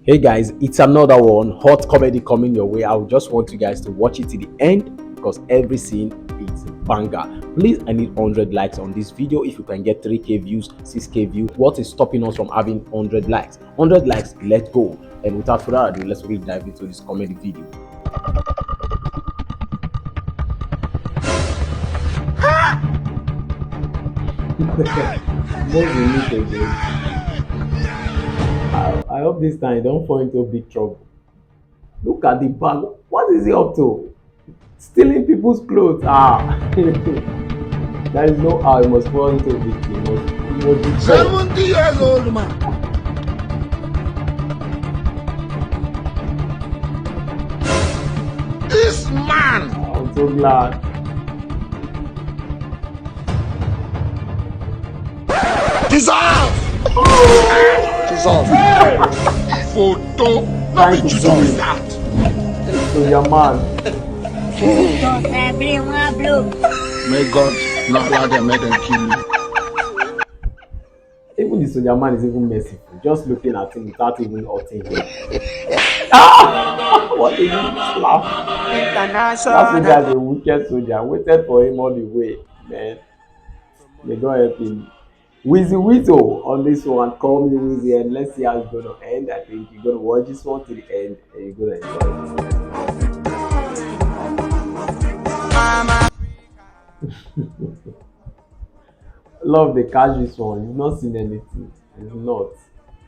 Hey guys, it's another one hot comedy coming your way. I would just want you guys to watch it to the end because every scene is banger. Please, I need 100 likes on this video. If you can get 3k views, 6k views, what is stopping us from having 100 likes? 100 likes, let's go. And without further ado, let's really dive into this comedy video. Most unique again. I hope this time you don't fall into big trouble. Look at the bag. What is he up to? Stealing people's clothes. There is no how he must fall into a big thing. He must be 70 years old man. This man. I'm so glad. Dissolve. Dissolve. Photo. Not be dissolve that. So your man. May God not allow them make them kill you. Even the soldier man is even merciful. Just looking at him without even hurting him. What a slap. That soldier is a wicked soldier. Waited for him all the way, man. May God help him. Wasiudbadguy on this one, Callmiwhzzy, and let's see how it's gonna end. I think you're gonna watch this one to the end and you're gonna enjoy it. Love the catch this one. You've not seen anything. It's not.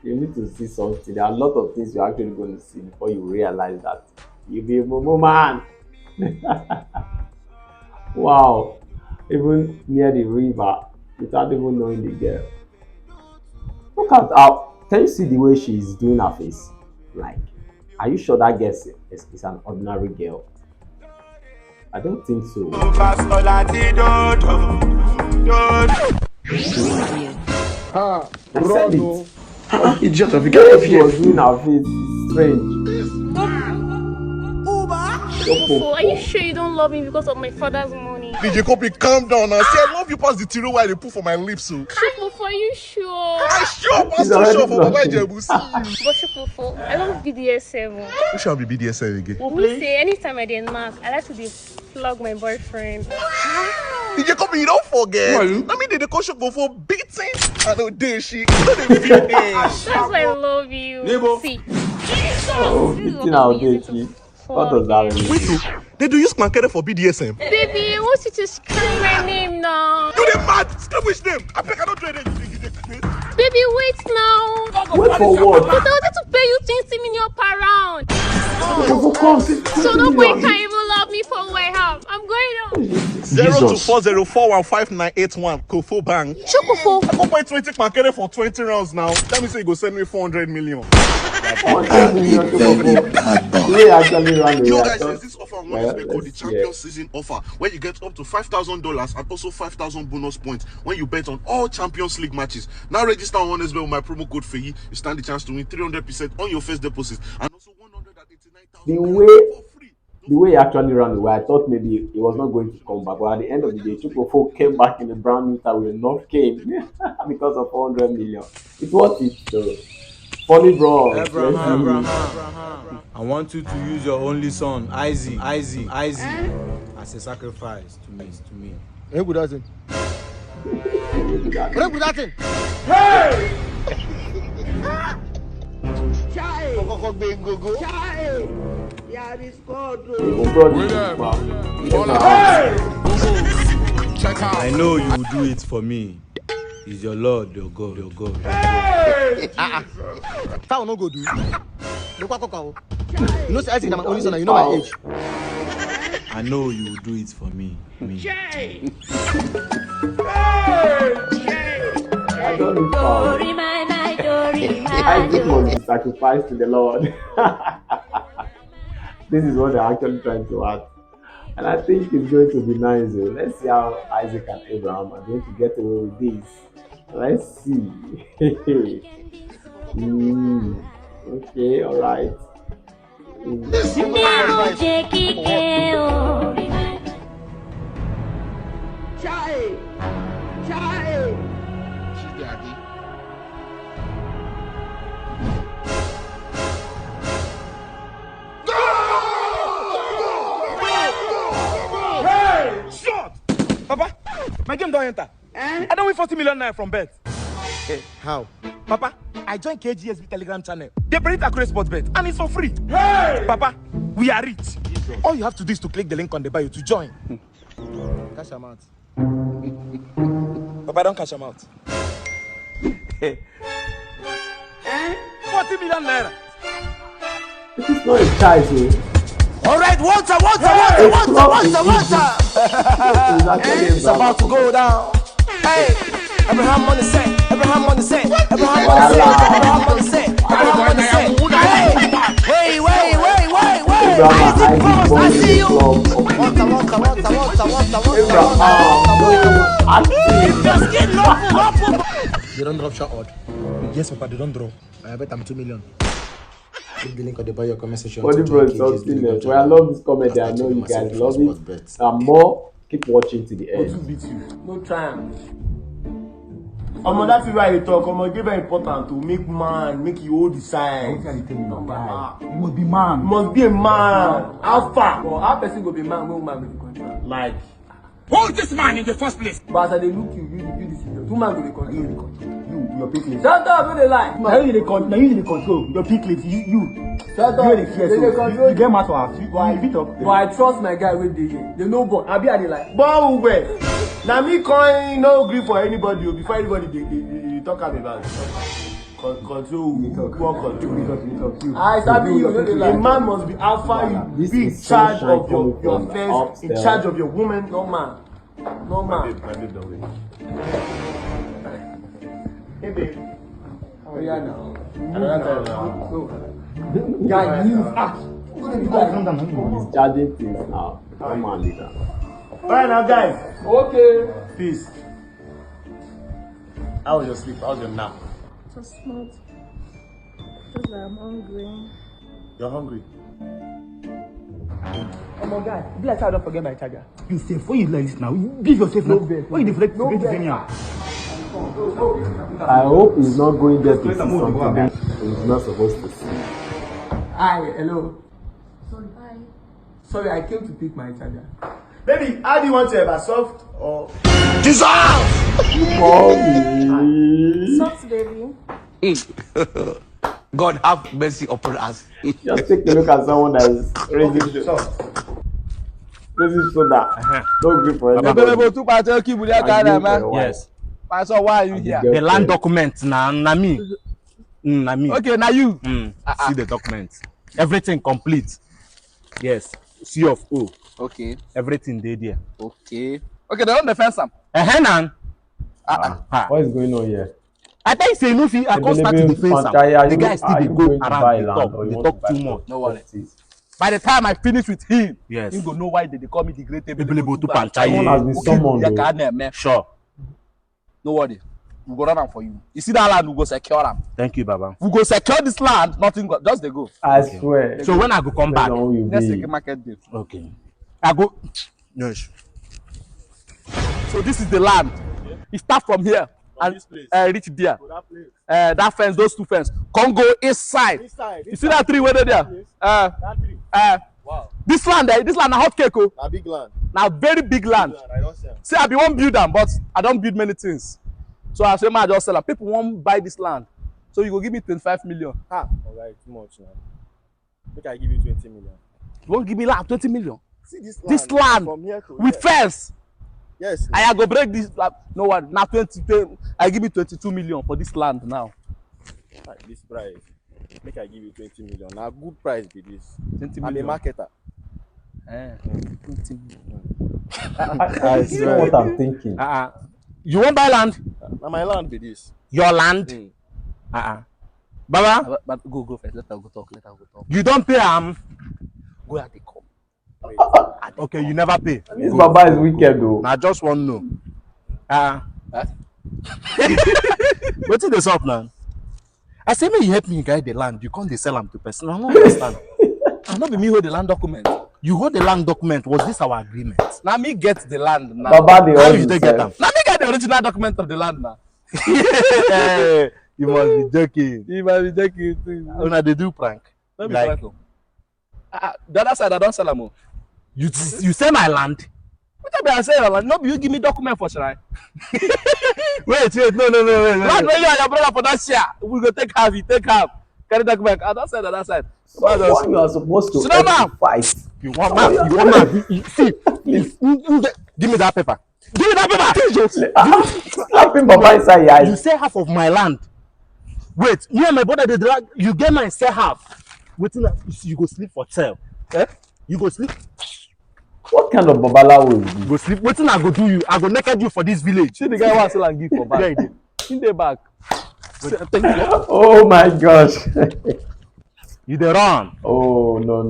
You need to see something. There are a lot of things you're actually going to see before you realize that you be a momo man. Wow. Even near the river without even knowing the girl. Look at how. Can you see the way she's doing her face? Like, are you sure that girl is an ordinary girl? I don't think so. I said it. Idiot of a She was doing her face. It's strange. Shopofo, are you sure you don't love me because of my father's money? DJ Copy, calm down and say I love you past the tiro why they put for my lips. So. Shopofo, are you sure? I sure pass to show for Baba Jebu. But Shopofo, I love BDSM. Who shall be BDSM again? We say anytime I did mask, I like to flog my boyfriend. DJ Copy, you don't forget. I mean, the coach go for beating. I know they she. That's why I love you. See. Oh, beating our date. What does that mean? Wait, they do use Kante for BDSM. Baby, I want you to scream my name now. You the mad? Scream which name? I beg I don't do anything. Baby, wait now. Wait for what? But I wanted to pay you 20 million per round. So no nobody can even love me for who I have. I'm going on. 02404159881 Kofo Bank. Shopofo. I go buy 20 Kante for 20 rounds now. That means you go send me 400 million. 400 million. Yo guys, there's this offer on Wednesday called the Champion Season Offer, where you get up to $5,000 and also 5,000 bonus points when you bet on all Champions League matches. Now register on Wednesday with my promo code FEYI. You stand the chance to win 300% on your first deposit and also 189,000 for free. The way he actually ran away, I thought maybe he was not going to come back. But at the end of the day, Shopofo came back in a brand new style with enough came because of 400 million. It was it though. Funny bro. Abraham. I want you to use your only son, Izzy, as a sacrifice to me. Hey, good afternoon. Hey! I know you will do it for me. Is your Lord, your God. Hey! Foul no go do. You know, say I think I'm only son. You know my age. I know you will do it for me. I don't need power. I think must be sacrificed to the Lord. This is what they're actually trying to add. And I think it's going to be nice. Let's see how Isaac and Abraham are going to get away with this. Let's see. Okay, all right. don't enter. I don't win 40 million naira from bet. How? Papa, I joined KGSB Telegram channel. They print accurate sports bet and it's for free. Hey! Papa, we are rich. All you have to do is to click the link on the bio to join. Cash them out. Papa, don't cash them out. 40 million naira. This is not a child, so. All right, water. It's about to go down. Hey, Abraham money set. Hey, wait. I see you. Water. If your skin no full. They don't drop shot odd. Yes, Papa, they don't drop. I bet I'm 2 million. Click the link on the bio comment section. Body bro, something else. Well, I love this comedy. I know you guys love it. And more, keep watching to the end. Beat you. No try. That's why I talk. It's very important to make man, make you hold the sign. You must be man. You must be a man. How far? Well, how person go be man? No man will be control. Like, Hold this man in the first place. but as they look you this serious. Two man will be control. Your picklets. Shut up, don't they lie? Now you the control. Your picklets. You. Shut up. You the fear. You get mad for us. But I trust my guy with the they know but I be at the like. But where? Now me coin no agree for anybody before anybody they talk about it. Control. I sabi you. A man must be alpha. You be in charge of your affairs, in charge of your woman. No man. My babe don't wait. Hey babe. Oh yeah now. Another time now. Guy, you act. He's charging things now. Come on, leader. Alright now guys. Okay. Peace. How was your sleep? How was your nap? Just not. Just like I'm hungry. You're hungry? Oh my God, bless I don't forget my charger. You say when you like this now, you give yourself no bed. When you deflect, no bed. I hope he's not going there to see something that he's not supposed to see. Hi, hello. Sorry, I came to pick my charger. Baby, how do you want to ever soft or Mommy. Soft baby. God have mercy upon us. Just take a look at someone that is raising soda. Don't grip for anybody. Yes. So why are you here? The land document na me. Na me. Okay, now you. See the document. Everything complete. Yes. C of O. Okay. Everything there. Okay, they don't defense them. Nan. What is going on here? I think it's enough. I can't start to defense am. The guy still dey go around. They talk too much. No worry. By the time I finish with him, Yes. you go know why they call me the great Ebelebo to Someone has panchaye. been summoned. though. Sure. No worry. We go run am for you. You see that land, we go secure am. Thank you, Baba. We go secure this land, nothing go, just they go. I swear. So when I go come back, That's how you Next be. second market day. okay. I go. Yes. So this is the land. It start from here and reach there. That fence, those two fence. Come go inside. You see that tree where they there? Wow. This land na hot cake. Oh. A big land. Now very big land. I don't see. See, I be one build them, but I don't build many things. So I say, I just sell them. People won't buy this land. So you go give me 25 million. Alright, too much now. Make I give you 20 million. You won't give me land 20 million. See This land from here to with here. fence. Yes. I go break this. No one. Now 20. I give you 22 million for this land now. This price. Make I give you 20 million. Now good price be this. 20 I'm a million. marketer. 20 million. I swear what I'm thinking. You won't buy land? Now my land be this. Your land? Baba? But go first. Let her go talk. You don't pay go at the come. Okay, you never pay. This Baba is wicked though. I just want to know. What's this up now? I say, may you help me guide the land. You can't sell them to person. I don't understand. I not be me hold the land document. You hold the land document. Was this our agreement? Now me get the land now. Baba the How all you take get them? Now me get the original document of the land now. You must be joking. You might be joking too. Una they do prank. Let me Like, try to. The other side I don't sell them. you sell my land. What I say? Like, no, you give me document for sure. Wait, no. Not when you and your brother for that share. We go take half, you take half. Carry document. I don't say that side. Someone you are supposed to Sit down. fight. You want man? See, please, give me that paper. Give me that paper. Slapping Papa inside your eyes. You say half of my land. Wait, you and my brother they drag. You get mine, say half. Waiting, you go sleep for 12. Eh? You go sleep. What kind of babalawo is You this? go sleep. Waiting, I go do you. I go naked you for this village. See the guy wants to and give for back. Yeah, he did. In the back. Oh my gosh. You dey run. Oh no.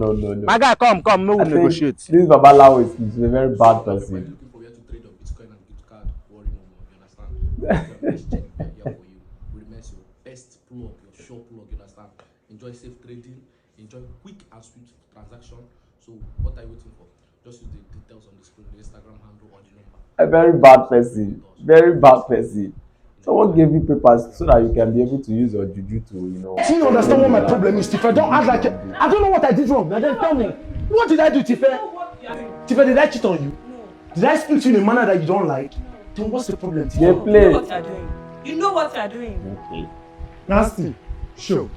My guy, come. No, I we think negotiate. this babalawo is a very bad person. Looking for where to trade on Bitcoin and gift card, worry no more. You understand? Your best check here for you. Remains your best plug, your sure plug. You understand? Enjoy safe trading. Enjoy quick and swift transaction. So what are you waiting for? Just use the details on the screen, the Instagram handle or the number. A very bad person. Very bad person. Someone gave you papers so that you can be able to use your juju to, Do you understand what my problem is, Tifa? Don't act like I don't know what I did wrong. Now then tell me, what did I do, Tifa? Tifa, did I cheat on you? No. Did I speak to you in a manner that you don't like? Then what's the problem, Tifa? They play. You know what you're doing. You know what you're doing. Okay. Nasty. Sure.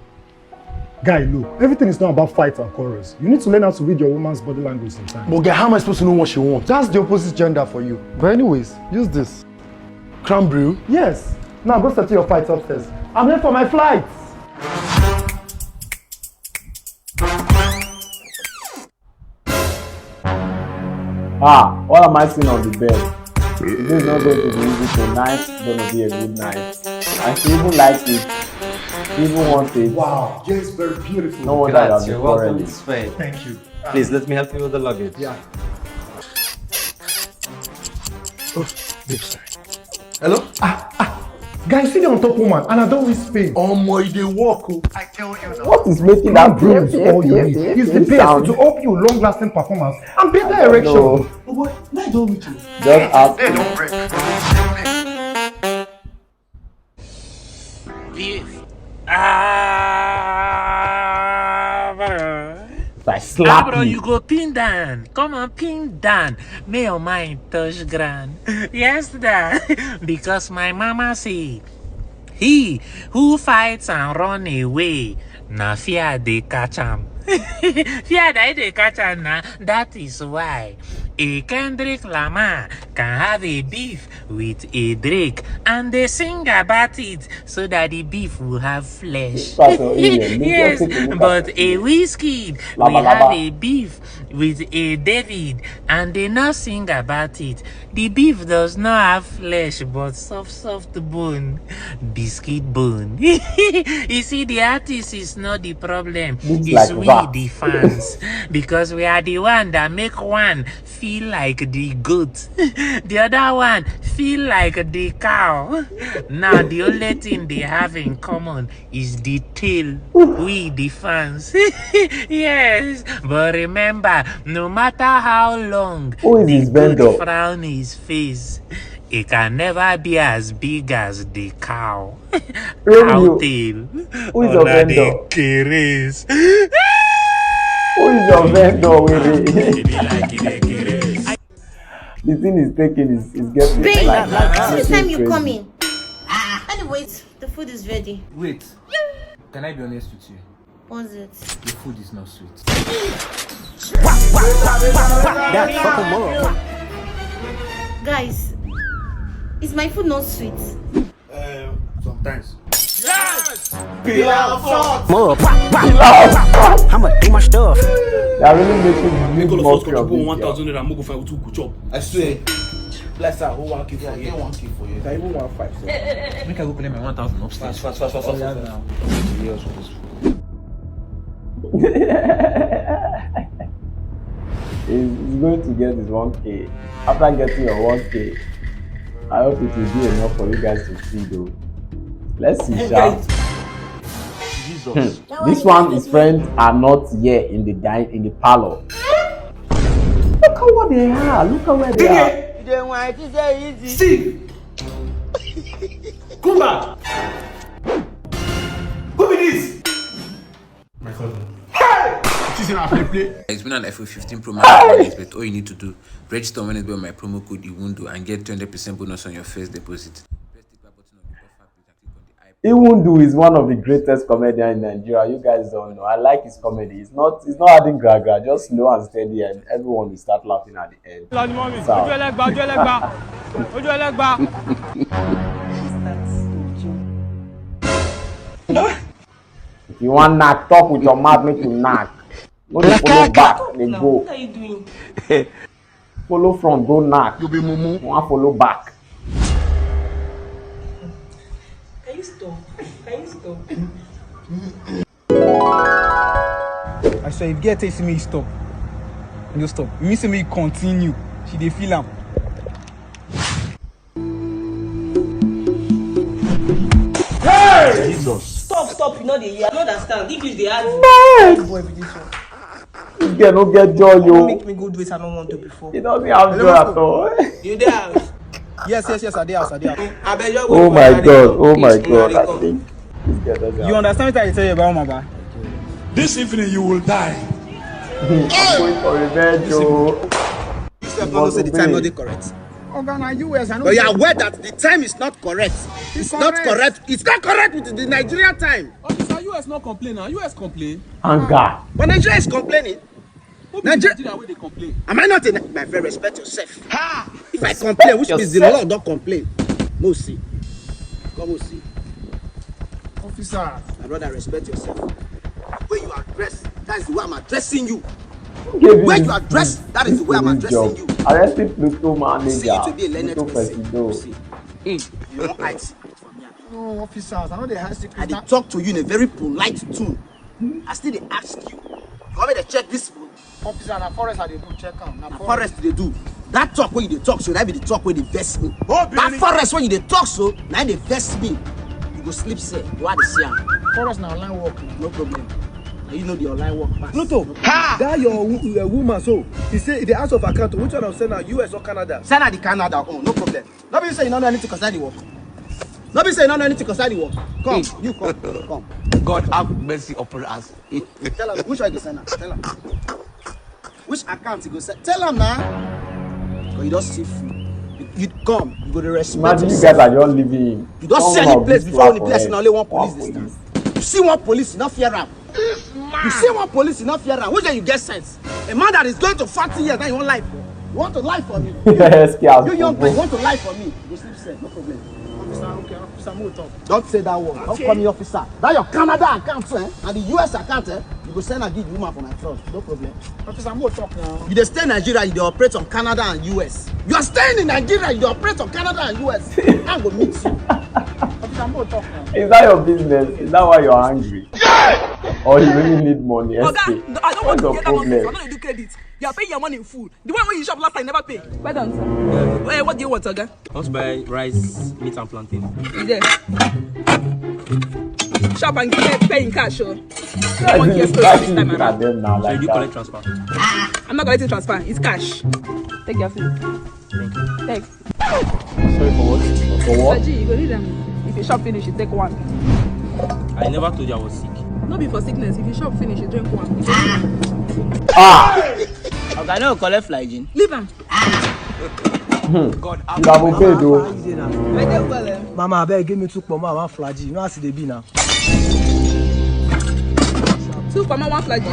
Guy, look, everything is not about fights and quarrels. You need to learn how to read your woman's body language sometimes. But guy, how am I supposed to know what she wants? That's the opposite gender for you. But anyways, use this. Crown brew? Yes. Now go settle your fights upstairs. I'm late for my flight. What am I seeing on the bed? This is not going to be easy tonight. It's going to be a good night. And she even likes it. She even wants it. Wow, yes, very beautiful. No wonder you have been Grazie, welcome quarreling. this way. Thank you. Please let me help you with the luggage. Yeah. Oh, babe, sorry. Hello? Guys, see the on top woman, and I don't risk Spain. Oh my, they walk. I tell you now. What is making that Brew is all you need. It's the best to help you long-lasting performance and better erection. No. Oh boy, now I don't reach you. Just ask. They don't break. I slap bro, you. you go pin down. Come on, pin down. May your mind touch ground. Yes, dad. Because my mama say, he who fights and run away, na fear they catch him. Fear that they catch him now. That is why a Kendrick Lamar can have a beef with a Drake and they sing about it so that the beef will have flesh. Yes, but a Whiskey will have a beef with a David and they not sing about it. The beef does not have flesh but soft bone, biscuit bone. You see, the artist is not the problem. It's like we that. the fans because we are the one that make one feel like the goat, the other one feel like the cow. Now the only thing they have in common is the tail. We the fans. Yes, but remember, no matter how long Who is the his vendor? goat frown his face, it can never be as big as the cow. Cow tail. Who is your vendor? Who is your vendor? The thing is taking is getting Babe, like this time you crazy. come in. Anyways, the food is ready. Wait, can I be honest with you? What's it? The food is not sweet. Guys, is my food not sweet? Sometimes. I'ma do my stuff. They are really making big mockery of this girl. I swear. Bless her, who want to for you? I want to for you. I even want 5. Make I go collect my 1,000 upstairs. Fast. Now. He's going to get his 1K. After getting your 1K, I hope it will be enough for you guys to see though. Let's see, Shank. This one, his friends are not here in the parlor. Look at what they are. Look at where they are. Steve! Come back! Who be this? My cousin. Hey! It's been an iPhone 15 Pro Max, but all you need to do, register on Wednesday with my promo code Iwundo and get 200% bonus on your first deposit. Press the button on the offer page and click on the Iwundo is one of the greatest comedians in Nigeria. You guys don't know. I like his comedy. It's not adding gra, just slow and steady, and everyone will start laughing at the end. If you want knock, talk with your mouth, make you knock. No, they follow back, they go. What are you doing? Follow front, go knock. You be mumu. Want follow back. Can you stop? Can you stop? I swear, if get to see me stop, you stop. You see me continue. She dey feel am. Hey! Jesus. Stop. You know I don't understand. If they add Boy, with this one. This girl no get joy, yo. Don't make me go do it I don't want to before. He doesn't have joy at all. you there? Yes, I there. Oh my god. I think this girl doesn't You understand what I tell you about Mama? This evening you will die. I'm going for revenge, yo. You don't say the time not correct. But you are aware that the time is not correct. It's not correct. It's not correct with the Nigerian time. Officer, US not complain now. US complain. Anger. But Nigeria is complaining. Nigeria where they complain. Am I not in my friend? Respect yourself. Ha! If I complain, which means the law don't complain. No see. Come on see. Officer. My brother, respect yourself. When you are dressed, that is the way I'm addressing you. When you are dressed, that is the way I'm addressing you. Arrested Pluto manager. See you to be a learned person. You don't hide secret from me. No, officers, I know they hide secret. I did talk to you in a very polite tone. I still dey ask you. You want me to check this phone? Officer, na forest I dey do check am. Na forest they do. That talk when you dey talk so, that be the talk when they vex me. That forest when you dey talk so, now they vex me. You go sleep say, you want to see am. Forest na online work. No problem. You know the online work pass. Pluto, that your woman so, he say the house of account, which one of send now, US or Canada? Send her the Canada, oh, no problem. Nobody say you don't know anything concern the work. Nobody say you don't know anything concern the work. Come, you come. God have mercy upon us. Tell him, which one you go send her? Tell him. Which account you go send? Tell him now. Because you don't see food. You come, you go to respect. Imagine you guys are just living. You don't see any place before only place, and only one police this time. You see one police, you not fear am. You see one police, you not fear am. Which day you get sense? A man that is going to 40 years, now you want life. You want to lie for me? Yes, you young man, you want to lie for me? You sleep safe, no problem. Officer, okay, officer, move talk. Don't say that word. Don't call me officer. That your Canada account, and the US account, you go send and give woman for my trust. No problem. Officer, move talk now. You dey stay in Nigeria, you dey operate on Canada and US. You are staying in Nigeria, you dey operate on Canada and US. I'm gonna meet you. Officer, move talk now. Is that your business? Is that why you're angry? Or you really need money? I don't want to get that money. I'm problem? not going to do credit. You are paying your money in full. The one where you shop last time, never pay. Well done, sir. What do you want, Oga? I want to buy rice, meat, and plantain. Is there? Shop and pay in cash, sure. I One think year it's close cash this you time look around. at them now So like you do that. collect transfer. I'm not collecting transfer. It's cash. Take your food. Take. Sorry for what? For what? Saji, you go read them. If you shop finish, you take one. I never told you I was sick. No be for sickness. If you shop finish, you drink one. I know collect flying. Leave them. God, you have obeyed though. I did well. Mama, I beg, give me 2 pounds, I want flagy. You know how see the be now. 2 for my 1 flaggy.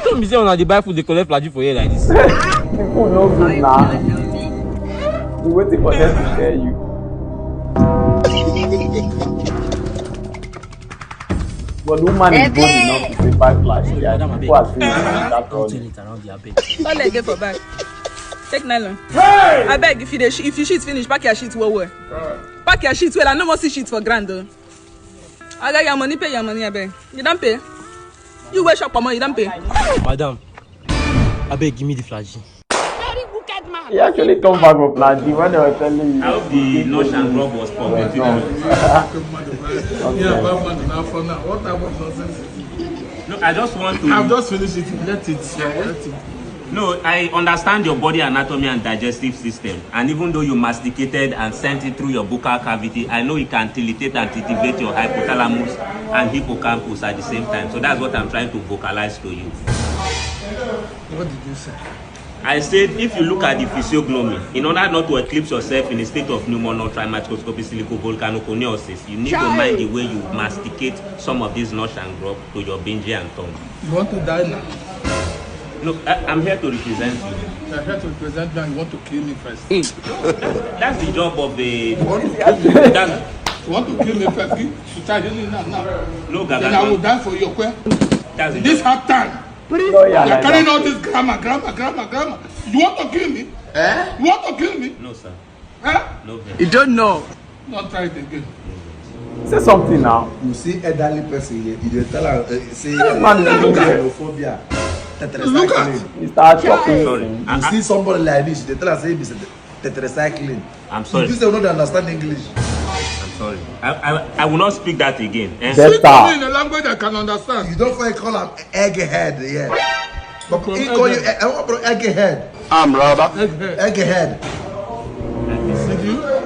Don't be saying when they buy food, they collect flagy for you like this. People know good now. We're waiting for them to tell you. But the woman is bold enough to say buy flash. Yeah, people are saying that running. All leg for back. Take nylon. Hey! I beg if you shit finish, pack your shit well. Pack your shit well. I no more see shit for grand though. I got your money, pay your money, I beg. You don't pay. You wear shop money, you don't pay. Madam, I beg, give me the flagy. Very wicked man. He actually come back with plenty when they were telling you. I hope the lunch and grub was perfect. Yeah, what type of nonsense? No, I just want to. I've just finished it. Let it. No, I understand your body anatomy and digestive system, and even though you masticated and sent it through your buccal cavity, I know it can tilitate and titivate your hypothalamus and hippocampus at the same time. So that's what I'm trying to vocalize to you. What did you say? I said, if you look at the physiognomy, in order not to eclipse yourself in a state of pneumonia, trimicroscopy, silicovolcanoconiosis, you need to mind the way you masticate some of these nuts and grub to your binge and tongue. You want to die now? No, I'm here to represent you. You're here to represent me and you want to kill me first. That's the job of the... You want to kill me first? You charge me now. No, Gaga. Then I will die for you, okay? That's This hard time. You're carrying all this grammar. You want to kill me? You want to kill me? No, sir. No. You don't know. Don't try it again. Say something now. You see elderly person here, you tell her, say, man is xenophobia. Look at you start talking. You see somebody like this, they tell her, say, tetracycline. I'm sorry. You don't understand English. I'm sorry. I will not speak that again. Speak to me in a language I can understand. You don't find call him egghead, yeah. But he call you egghead. I'm rather Egghead.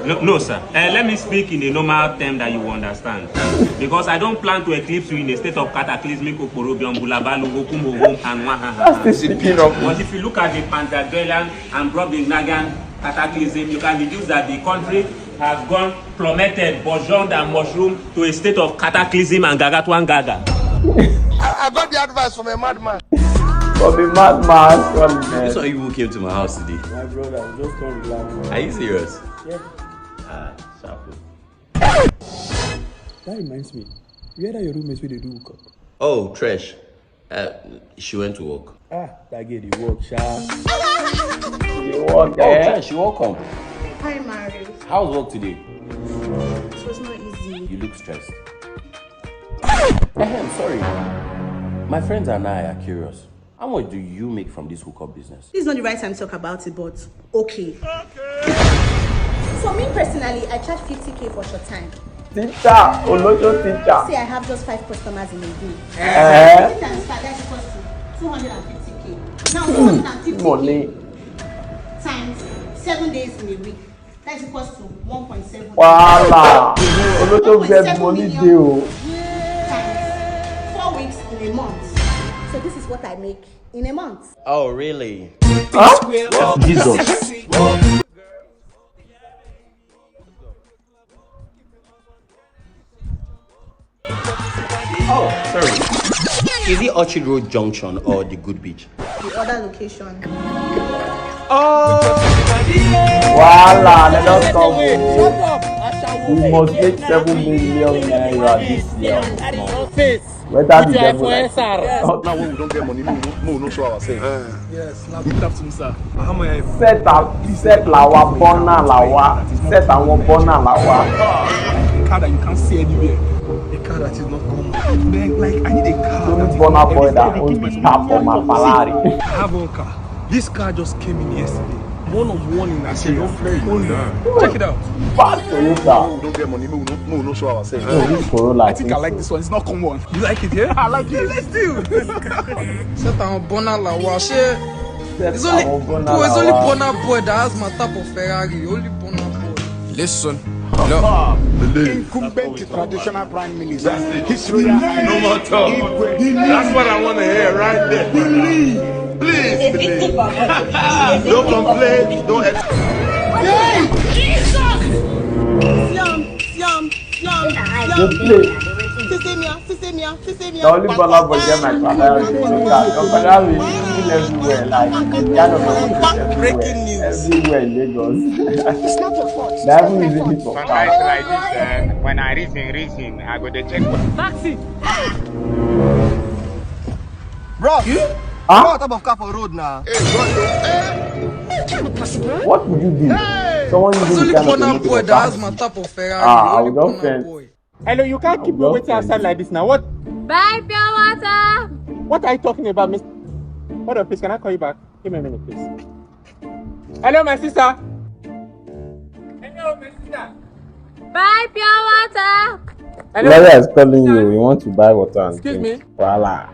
No, sir. Let me speak in a normal term that you understand. Because I don't plan to eclipse you in a state of cataclysmic oporobium, bulabalu, gokumo, and wahaha. But if you look at the Pantagruelian and Brobdingnagan cataclysm, you can deduce that the country has gone plummeted, burgeoned, and mushroomed to a state of cataclysm and gagatwan gaga. I got the advice from a madman. From a madman. This one even came to my house today. My brother, just come relax. Are you serious? Yeah. Sharp. That reminds me. Where are your roommates when they do hookup? Oh, Trish. She went to work. That girl, they work, sha. Trish, you're welcome. Hi, Marius. How's work today? It was not easy. You look stressed. Sorry. My friends and I are curious. How much do you make from this hookup business? This is not the right time to talk about it, but okay. For me personally, I charge 50K for short time. Teacher, Olojo teacher. Say I have just 5 customers in a day. Times 5, that's equals to 250K. Now 250K money times 7 days in a week. That's equals to 1.7. Voila. Olojo get money deal. Times 4 weeks in a month. So this is what I make in a month. Oh, really? Huh? Jesus. Oh, sorry. Is it Orchard Road Junction or the Good Beach? The other location. Voila, let us come. We must make 7 million naira this year. Whether the devil like Now when we don't get money, we no show ourselves. Yes, good afternoon, sir. set lawa bona lawa. Set and bona lawa. A car that you can't see anywhere. A car that is not common. Man, like I need a car. Only bona boy that owns the car for my Ferrari. I have one car. This car just came in yesterday. One of one in Nigeria. Check it out. Bad Toyota. We don't get money, we no show ourselves. I think I like this one. It's not common. You like it, yeah? I like it. Let's do. Set on Bona Lawa. It's only Bona boy that has my type of Ferrari. Only Bona boy. Listen. No. Incumbent traditional prime minister. His royal no more talk. That's what I want to hear right there. Please believe. Don't complain. Don't. Hey, Jesus! Yum. The only Bola boy get my Ferrari. Your Ferrari is everywhere. Like, breaking news. Everywhere in Lagos. It's not your fault. That is easy for sometimes like this, when I reason, I go to check. Taxi! Bro, what type of car for road now? What would you do? Someone It's only Bona boy that has my type of Ferrari. I would not friend. Hello, you can't keep me waiting outside like this now. What? Bye, pure water. What are you talking about, Miss? Hold on, please. Can I call you back? Give me a minute, please. Hello, my sister. Hello, my sister. Bye, pure water. Layi is calling you. You want to buy water and Excuse drink. me. Voila.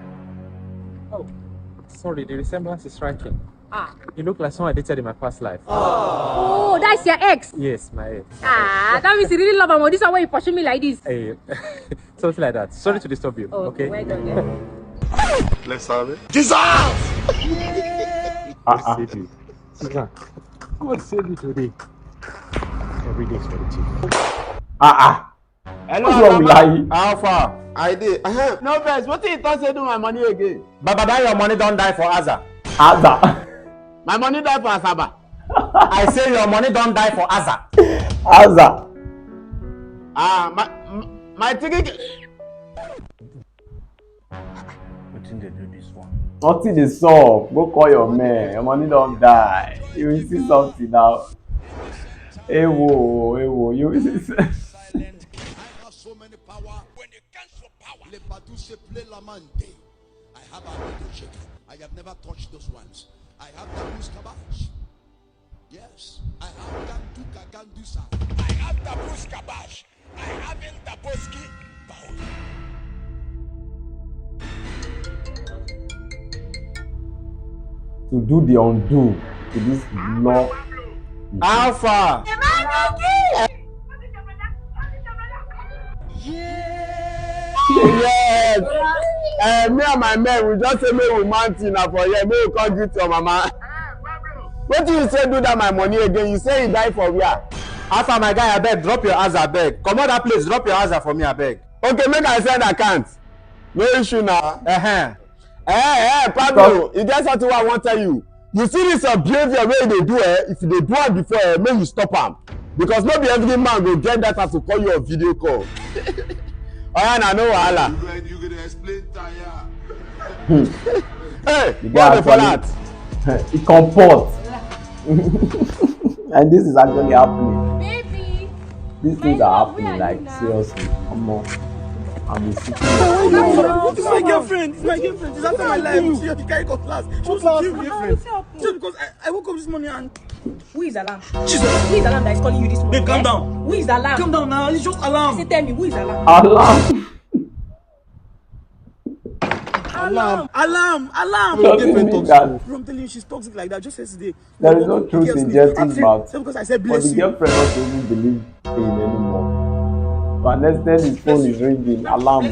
Oh, sorry. The resemblance is striking. You look like someone I dated in my past life. Oh, that's your ex. Yes, my ex. That means you really love him. Or this is why you pursue me like this. Hey, something like that. Sorry to disturb you. Oh, okay. Well done, yeah. Let's have it. Jesus! God save you. Susan, God save you today. Every day is for the chief. Hello, what's wrong with Layi? How far? I did. No vex. What you thought say do my money again? Baba, that your money don't die for Aza. Aza. My money die for Asaba. I say your money don't die for Aza. Aza. My ticket. Wetin dey do this one? Nothing is solved. Go call your man. Your money don't die. You will see something now. Hey whoa, you will see something. I have never touched those ones. I have the Bruce Kabash. Yes, I have Ganduka Gandusa. I have the Bruce Kabash. I haven't the Boski Bow. To do the undo to this law. Alpha. Yes. Me and my men, we just say me we mountain for here. Me we come greet your mama. What do you say do that my money again? You say you die for where? Alpha, my guy, I beg, drop your ass, I beg. Come on that place, drop your ass for me, I beg. Okay, make I send account. No issue now. Pablo, you get something I want to tell you. You see this behavior where they do if they do it before, make you stop them. Because not be every man will get that to call you a video call. I know wahala. You gonna explain tire. Hey, the guy actually, he comport. And this is actually happening. Baby. These things are happening, like seriously. Come on. I'm sitting It's my girlfriend. It's my girlfriend. She's after my life. She carry go class. She wants to kill me, friend. Just because I woke up this morning and. Who is Alarm? Jesus. Who is Alarm that is calling you this morning? Babe, calm down. Who is Alarm? Calm down now. It's just Alarm. Say, tell me, who is Alarm? Alarm. Alarm. Doesn't mean that. Bro, I'm telling you, she's toxic like that. Just yesterday. There is no truth in Jetty's mouth. Because I said But bless the you. girlfriend not even believe him anymore. To understand his phone is ringing. Alarm.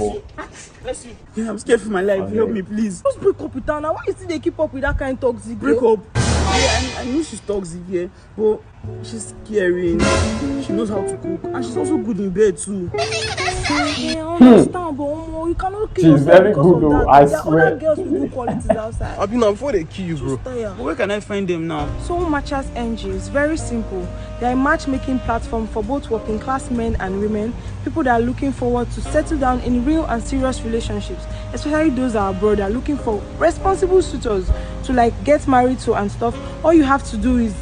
Bless you. Yeah, I'm scared for my life. Okay. Help me, please. Just break up with her now. Why you still they keep up with that kind of toxic? Break up. Yeah, I know she's toxic, yeah, but she's caring. She knows how to cook, and she's also good in bed too. I understand, but you cannot kill She's yourself very because good of though, that. I There are swear. other girls who do qualities outside. I've been now before they kill you, bro. But where can I find them now? Soul Matchers NG is very simple. They are a matchmaking platform for both working class men and women, people that are looking forward to settle down in real and serious relationships, especially those that are abroad that are looking for responsible suitors to like get married to and stuff. All you have to do is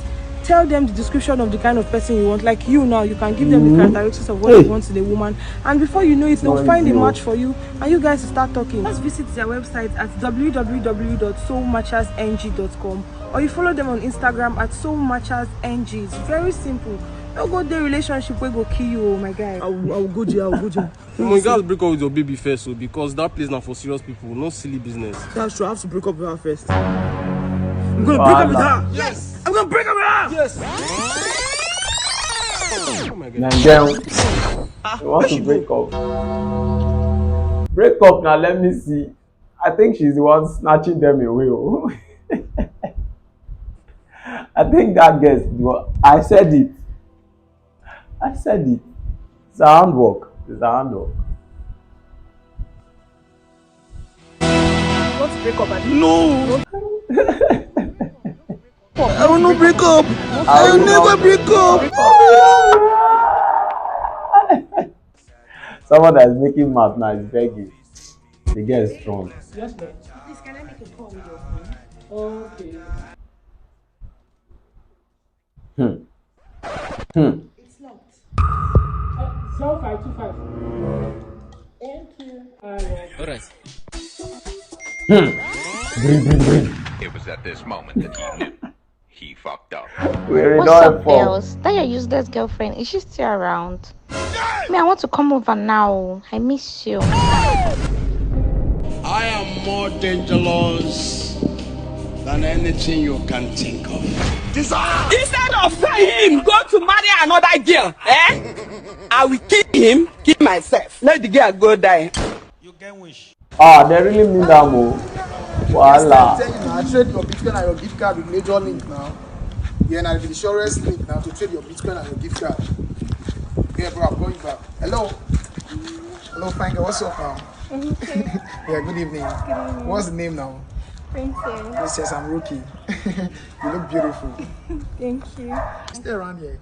tell them the description of the kind of person you want. Like you now, you can give them the characteristics of what you want in a woman, and before you know it, they'll find a match for you and you guys will start talking. Just visit their website at www.soulmatchersng.com, or you follow them on Instagram at soulmatchersng. It's very simple. Don't go there relationship where go kill you, oh my guy. I'll go there. You guys break up with your baby first, so because that place now for serious people, no silly business. That's true. I have to break up with her first. I'm gonna break up with her. Yes. I'm gonna break up with her. Yes. Oh my God. And then you want to break up. Break up now. Let me see. I think she's the one snatching them away. I think that gets. I said it. It's a handwork. Let's break up. No. I will not break up. I will never break up. Someone that is making math now is begging. The girl is strong. Yes, ma'am. Please, can I make a call with your phone? Okay. It's locked. 0525. Thank you. Alright. Bring. It was at this moment that he knew he fucked up. What's up, girls? That your useless girlfriend, is she still around? Me, I want to come over now. I miss you. I am more dangerous than anything you can think of. Instead of him go to marry another girl, I will kill him, kill myself. Let the girl go die. You get wish. Ah, they really mean that more. Voila. I trade your Bitcoin and your gift card with major link now. Yeah, and I'll be the surest link now to trade your Bitcoin and your gift card. Yeah, bro, I'm going back. Hello. Hello, fine girl. What's up now? Okay. Yeah, good evening. Good evening. What's the name now? Princess. Princess, I'm Rookie. You look beautiful. Thank you. Stay around here.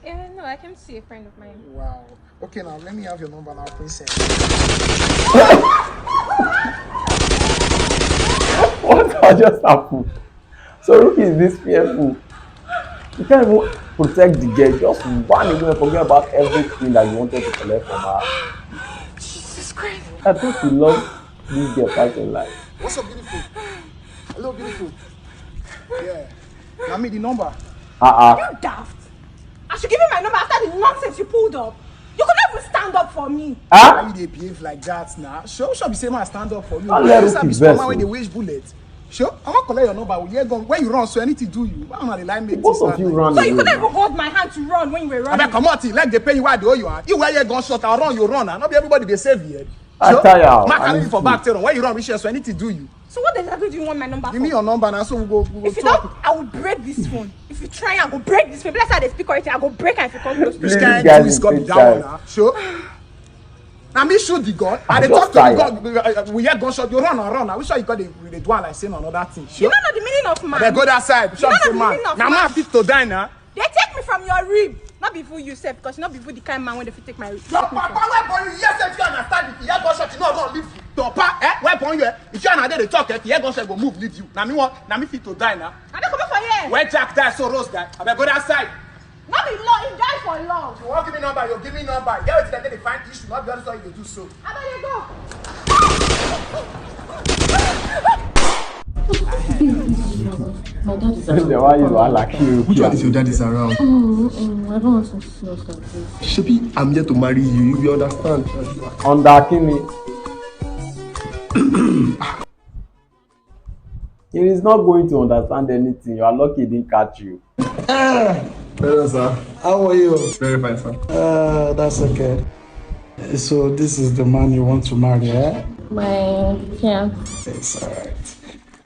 Yeah, no, I came to see a friend of mine. Wow. Okay, now let me have your number now, Princess. What just happened? So Rookie is this fearful. You can't even protect the girl. Just run away and forget about everything that you wanted to collect from her. Jesus Christ. I thought you loved this girl fighting life. What's up, beautiful? Hello, beautiful. Yeah. Now me the number. You daft. I should give you my number after the nonsense you pulled up. You could not even stand up for me. Why you dey behave like that now? Sure, be saying I stand up for you. I'll let Sabi you small vex man when they you. waste bullet. Sure, I want to collect your number. When you run, so anything do you. Why not the line make Both of you run So you away. couldn't even hold my hand to run when you were running. I come out, like they pay you why they owe you. You wear your gunshot, I run, you run. Not be everybody they save you. I tire. Man I carry need you for to. back tail. When you run, we share so anything do you. So what exactly do you want my number for? Give me your number now, so we go If you talk. don't, I will break this phone. If you try, I will break this phone. Let's say they speak already, I will break and if you come close to Which me. kind guys of is is got big that guys. one now? Sure. Now me shoot the gun. I dey just talk to the tired. gun. We hear gunshot. You run and run. I wish you got the one like saying another thing. You Sure. don't know the meaning of man. They go that side. You Sure, don't say know the man. meaning of Now man. man fit to die now. They take me from your rib. Not before you said, because not before the kind man when they fit take my rib. Your papa weapon you yes if you understand it. You hear gunshot, you know gonna leave you. Your papa weapon you. If you understand they talk, if you hear gunshot go move leave you. Now me want. Now me fit to die now. I don't come for here. Where Jack die, so Rose die. I better go that side. Not be law, he died for love. You want give me number, you give me number. You get what they find issue. Not be honest, how you do so. I better go. My dad is The one you are like you. Which one is your daddy's around? I don't want to see us like this. Shebi, I'm here to marry you. You understand? Under Kimi. He is not going to understand anything. You are lucky he didn't catch you. Hello, sir. How are you? Very fine, sir. That's okay. So this is the man you want to marry, eh? My fiance. It's alright.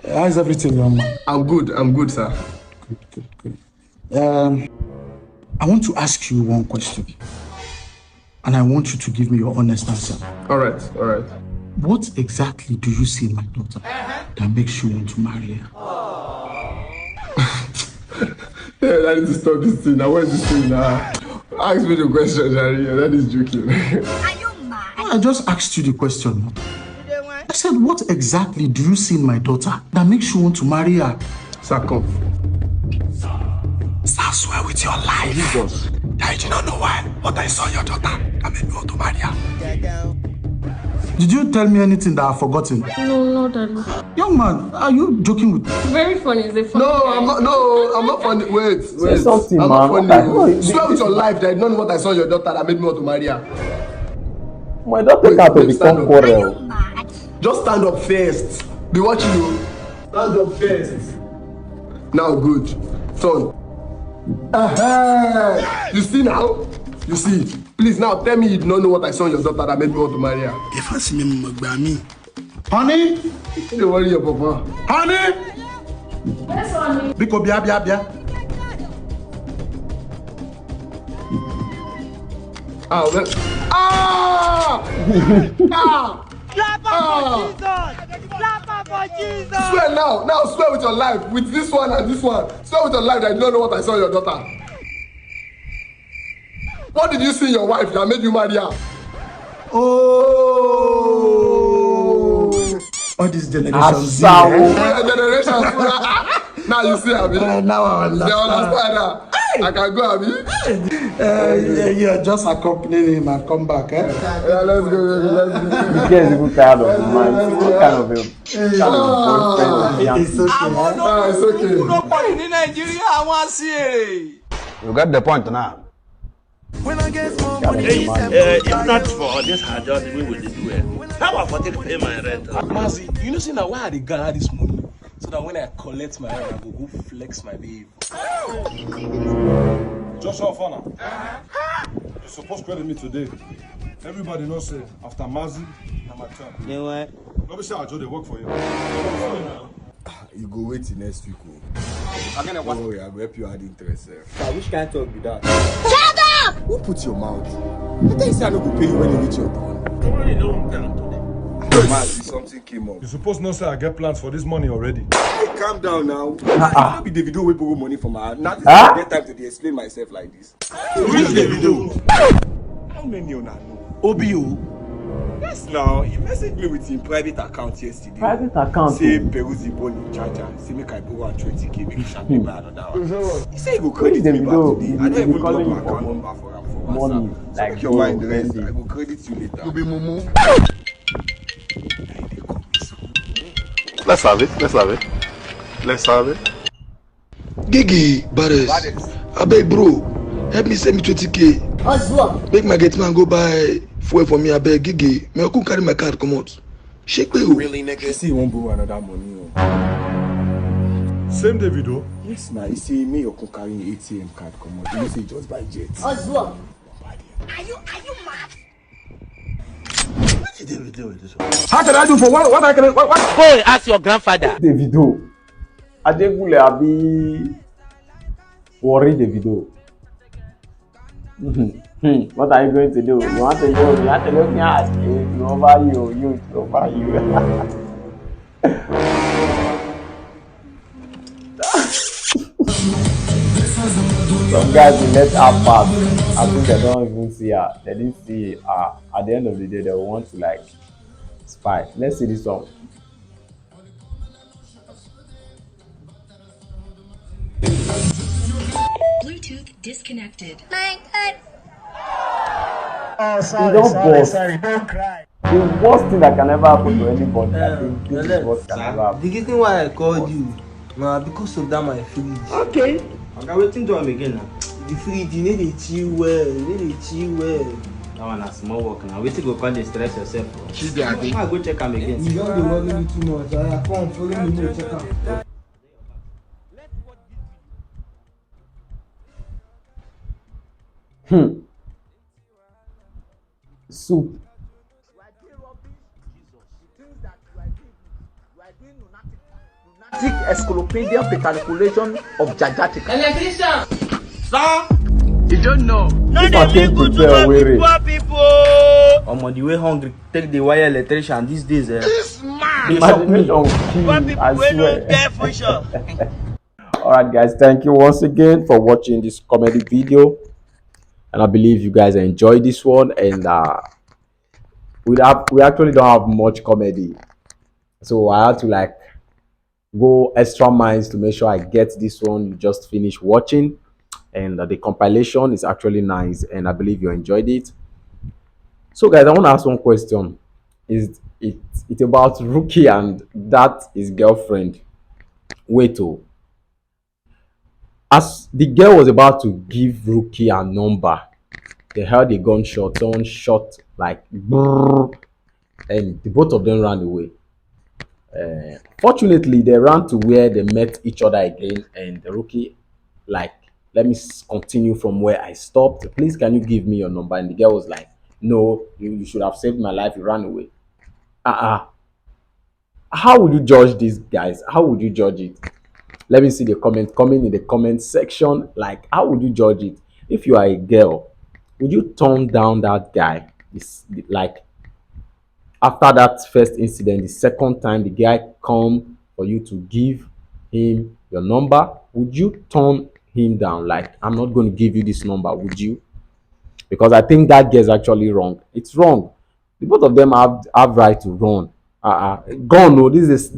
How's everything, young man? I'm good, sir. Good. I want to ask you one question. And I want you to give me your honest answer. All right. What exactly do you see in my daughter that makes you want to marry her? Yeah, I need to stop this thing. Now, what is this thing now? Ask me the question, Jerry. That is joking. I just asked you the question. I said, what exactly do you see in my daughter that makes you want to marry her? Sakon. I swear with your life. Jesus. I do not know what I saw in your daughter that made me want to marry her. Did you tell me anything that I've forgotten? No, Daddy. Young man, are you joking with me? Very funny. Is it funny? No, I'm not funny. Wait. Say something, I'm man. not funny. Swear with your life that I don't know what I saw in your daughter that made me want to marry her. My daughter can't become quarrel. Just stand up first. Be watching you. Stand up first. Now, good. Son. You see now? You see? Please now tell me you don't know what I saw in your daughter that made me want to marry her. If I see me, Magbami. Honey? Don't worry your papa. Honey? Yes, honey. Biko bia. Clap for Jesus! Swear now swear with your life, with this one and this one. Swear with your life that you don't know what I saw in your daughter. What did you see in your wife that made you marry her? Oh! All these generations. Generations. Now you see, Abi. Now I understand. You understand now. I can go, Abi. You're just accompanying him and come back, eh? Yeah, let's go. You guys are good tired of the man. What kind of a boyfriend? It's okay. It's okay. Nobody in Nigeria, I want to see. You got the point now. When I get more money, if not for this hard job, we will do it. How about to pay my rent? Mazi, you know, see now why I gather this money? So that when I collect my own, I go flex my babe. Joshua Fana, you're supposed to credit me today. Everybody knows say after Mazi, na my turn. Yeah, what? Let me say I they work for you. You go wait till next week. Don't worry, I'll help you add interest. Which kind of talk be that? Shut up! Who put your mouth? I tell you say I no go pay you when you reach your turn. Already don't tell him today. Mazi, something came up. You're supposed to know say I get plans for this money already. Hey, calm down now. I be Davido will borrow money from her. Not this I get time to explain myself like this. Which Davido? How many you know? OBO? Yes, now he messaged me with his private account yesterday. Private account? Say Peruzzi born in charger. Say make I borrow 20k, make Shank pay my another one. He say he go credit me back today. I don't even drop my account number for him for money. WhatsApp. Like make your mind rest. I will credit you later. You be mumu. Let's have it. Let's have it. Let's have it. Gigi, Bares. I beg, bro. Help me send me 20k. Make my gate man go buy fuel for me. I beg, Gigi. May I come carry my card? Come out. Shake me. Really, nigga? See, you won't borrow another money. Same Davido? Yes, now. You see, me, you come carry ATM card. Come out. You say just buy jet. Are you mad? What did they do with this one? How can I do for what? What I can? What? Go ask your grandfather. Davido. Adegule abi worry Davido. What are you going to do? You want to look me at you over you over you. Some guys will let her pass. I think they don't even see her. They didn't see her. At the end of the day, they will want to like spy. Let's see this one. Bluetooth disconnected. Oh, sorry, don't cry. The worst thing that can ever happen to anybody, I think this is what can ever happen. The reason why I called you, because of that my fridge. Okay. I'm waiting to him again now. The fridge, you need to chill well. That one has small work now. Wait till go call the stress yourself. She's there. I go check him again. You don't worry me too much. I come follow me to check out. Soup. Encyclopedia Petriculation of Gigantic. Electrician! Sir! You don't know. No, they be good to poor people. I'm on the way hungry. Take the wire electrician these days. This man! Imagination will kill you, I swear. Alright guys, thank you once again for watching this comedy video. And I believe you guys enjoyed this one. And we actually don't have much comedy. So I had to like go extra miles to make sure I get this one. You just finished watching. And the compilation is actually nice. And I believe you enjoyed it. So guys, I want to ask one question. It's about Rookie and that his girlfriend. Wait, as the girl was about to give Rookie a number, they heard a gunshot. Someone shot like brrr, and the both of them ran away. Fortunately, they ran to where they met each other again, and the Rookie like, let me continue from where I stopped. Please, can you give me your number? And the girl was like, no, you should have saved my life. You ran away. How would you judge these guys? How would you judge it? Let me see the comment coming in the comment section. Like, how would you judge it? If you are a girl, would you turn down that guy? It's like, after that first incident, the second time the guy come for you to give him your number, would you turn him down? Like, I'm not going to give you this number, would you? Because I think that girl is actually wrong. It's wrong. The both of them have right to run. Gun, no, this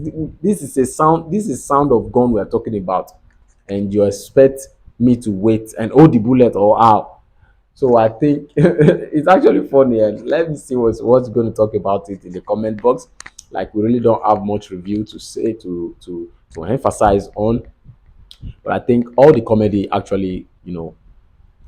is a sound. This is sound of gun we are talking about, and you expect me to wait and hold the bullet or how? So I think it's actually funny, and let me see what's going to talk about it in the comment box. Like, we really don't have much review to say to emphasize on, but I think all the comedy actually,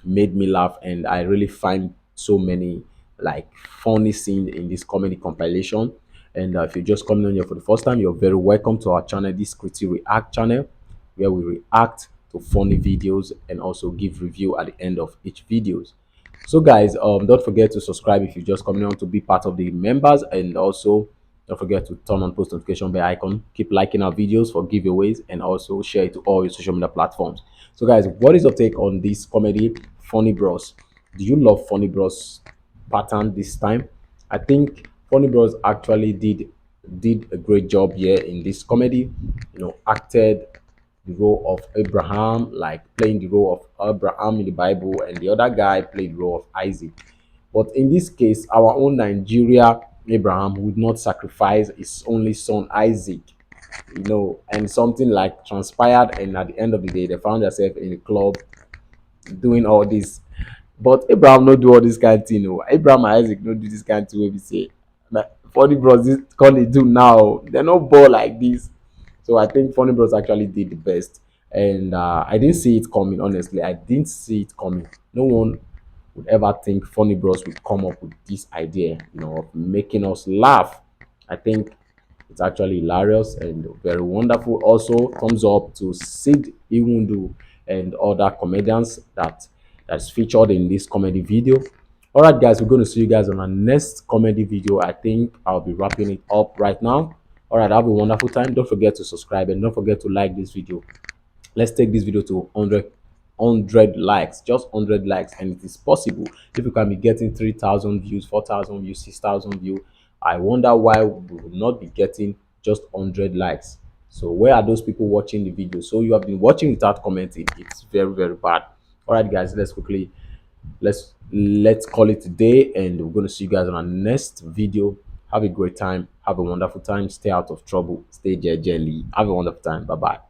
made me laugh, and I really find so many like funny scenes in this comedy compilation. And if you're just coming on here for the first time, you're very welcome to our channel, this Crity React channel, where we react to funny videos and also give review at the end of each videos. So guys, don't forget to subscribe if you're just coming on to be part of the members, and also don't forget to turn on post notification bell icon. Keep liking our videos for giveaways, and also share it to all your social media platforms. So guys, what is your take on this comedy Funny Bros? Do you love Funny Bros pattern this time? I think Funny Bros actually did a great job here in this comedy. Acted the role of Abraham, like playing the role of Abraham in the Bible, and the other guy played the role of Isaac. But in this case, our own Nigeria Abraham would not sacrifice his only son Isaac, and something like transpired, and at the end of the day, they found themselves in a club doing all this. But Abraham no do all this kind of thing. No, Abraham and Isaac no do this kind of thing. Wey be say, Funny Bros this call they do now. They're not ball like this. So I think Funny Bros actually did the best, and I didn't see it coming. Honestly, I didn't see it coming. No one would ever think Funny Bros would come up with this idea, of making us laugh. I think it's actually hilarious and very wonderful. Also, thumbs up to Sid Iwundu and other comedians that's featured in this comedy video. All right, guys, we're going to see you guys on our next comedy video. I think I'll be wrapping it up right now. All right, have a wonderful time. Don't forget to subscribe and don't forget to like this video. Let's take this video to 100 likes, just 100 likes, and it is possible. If you can be getting 3,000 views, 4,000 views, 6,000 views, I wonder why we will not be getting just 100 likes. So where are those people watching the video? So you have been watching without commenting. It's very, very bad. All right, guys, let's call it a day, and we're going to see you guys on our next video. Have a great time. Have a wonderful time. Stay out of trouble. Stay jelly. Have a wonderful time. Bye bye.